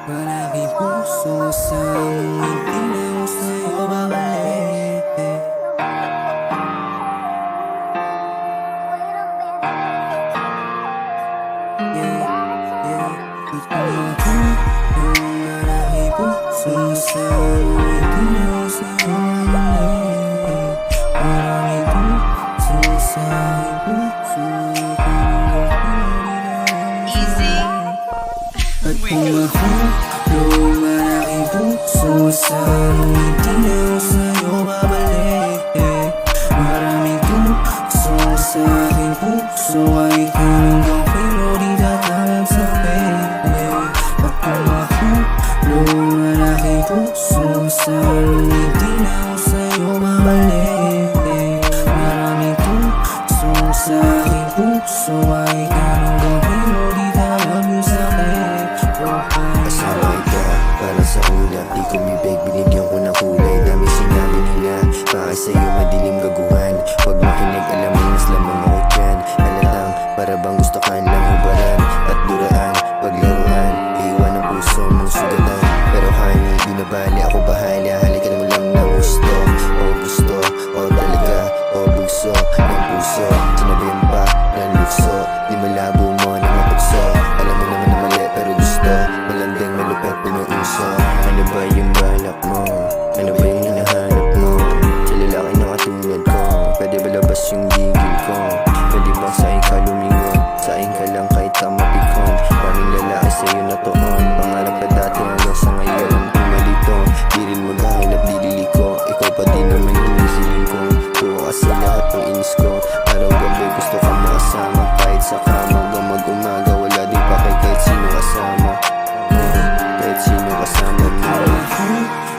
Malaking puso sa ngiti na sa'yo babalik. Malaking puso sa ngiti na sa'yo babalik. Maraming puso sa puso at kumahulog, malaking puso sa ngiti na sa'yo babalik. Maraming puso sa aking puso ay tanong pero di tatanggap sa akin. At kumahulog, malaking puso sa ngiti na sa'yo babalik. Maraming puso sa aking puso ay tanong pero di tatanggap sa akin. Asawa ka, para sa ulap, di kumibig, binigyan ko ng kulay. Dami sinabi nila, baka sa'yo madilim gaguhan. Huwag makinig, alam mo mas lamang ako dyan. Halatang, para bang gusto ka lang hubaran at duraan, paglaruan, iwan ang puso mong sugatan. Pero honey, di na bali, ako bahala. Halikan mo lang ng gusto, o talaga, o bugso ng puso. Sinabihan pa ng lukso, di malabo mo na mapagso. Alam mo naman na mali, pero gusto malanding, malupet, pinuuso. Ano ba yung balak mo? Ano ba yung hinahanap mo? Sa lalaki na katulad ko, pwede ba labas yung gigil ko? Pwede ba sa'yo ka lumingon? Sa'yo ka lang kahit kamatikon. Daming lalaki sa'yo na toon. Pangarap ka dati hanggang sa ngayon pumalito. Di rin maghahanap, di ko. Ikaw pa din naman yung isiling ko. Tuwa ka sa lahat ng inis ko. Araw-gabi gusto ka makasama. Kahit sa kama hanggang mag-umaga, wala din pakay kahit sino kasama. Kahit sino kasama mo.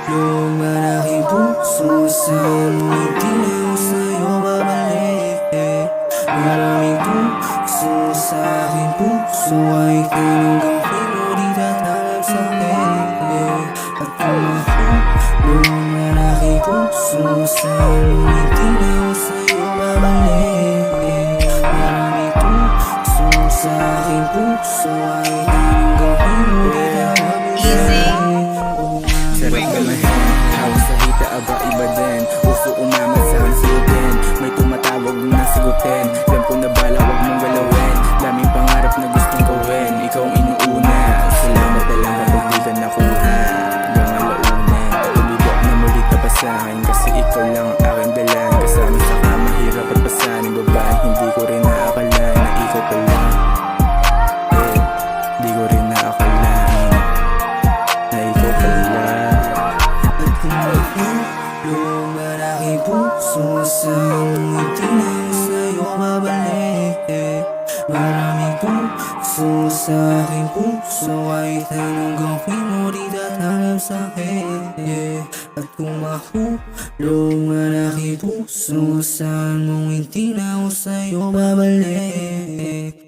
Yung malaking puso sa ngiti na sa'yo babalik. Maraming puso sa aking puso ay tanong pero di tatanggap sa akin. At kumahulog, malaking puso sa ngiti na sa'yo babalik. Maraming puso sa aking puso ay tanong pero di tatanggap sa akin. Sarap gamahin, hawak sa hita, aba iba din. Uso umaman sa kansutin, may tumatawag na sagutin. Alam ko na bala, wag mong galawin. Daming pangarap na gustong gawin, ikaw ang inuuna. Salamat na lang kapag di ka nakuha. Hanggang alaunan, tumibok na muli ka pa sa'kin. Kasi ikaw lang ang aking dalan. Kasama sa kamahirap at pasaning babae. Hindi ko rin naakala na ikaw pala. Di ko rin naakalain na ikaw pala. At kumahulog, malaking puso sa ngiti na sa'yo babalik. Maraming puso sa aking puso ay tanong pero di tatanggap sa akin. At kumahulog, malaking puso sa mong ngiti na sa'yo babalik.